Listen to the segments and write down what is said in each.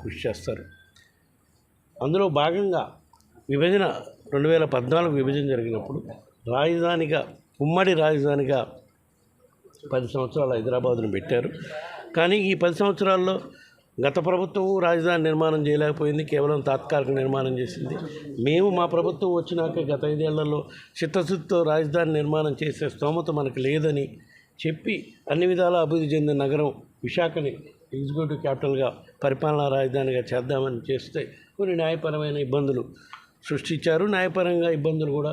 కృషి చేస్తారు. అందులో భాగంగా విభజన 2014 విభజన జరిగినప్పుడు రాజధానిగా ఉమ్మడి రాజధానిగా 10 సంవత్సరాలు హైదరాబాదును పెట్టారు. కానీ ఈ 10 సంవత్సరాల్లో గత ప్రభుత్వం రాజధాని నిర్మాణం చేయలేకపోయింది, కేవలం తాత్కాలిక నిర్మాణం చేసింది. మేము మా ప్రభుత్వం వచ్చినాక గత 5 ఏళ్లలో చిత్తశుద్ధితో రాజధాని నిర్మాణం చేసే స్తోమత మనకు లేదని చెప్పి అన్ని విధాల అభివృద్ధి చెందిన నగరం విశాఖని ఎగ్జిక్యూటివ్ క్యాపిటల్గా పరిపాలనా రాజధానిగా చేద్దామని చేస్తే కొన్ని న్యాయపరమైన ఇబ్బందులు సృష్టించారు. న్యాయపరంగా ఇబ్బందులు కూడా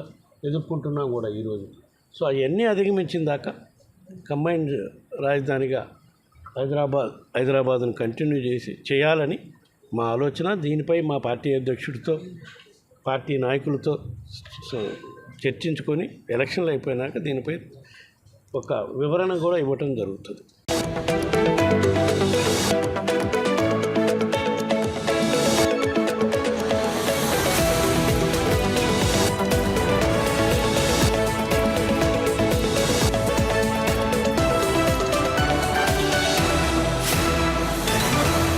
ఎదుర్కొంటున్నాం కూడా ఈరోజు. సో అవన్నీ అధిగమించిన దాకా కంబైన్డ్ రాజధానిగా హైదరాబాద్ను కంటిన్యూ చేయాలని మా ఆలోచన. దీనిపై మా పార్టీ అధ్యక్షుడితో పార్టీ నాయకులతో చర్చించుకొని ఎలక్షన్లు అయిపోయినాక దీనిపై ఒక వివరణ కూడా ఇవ్వటం జరుగుతుంది.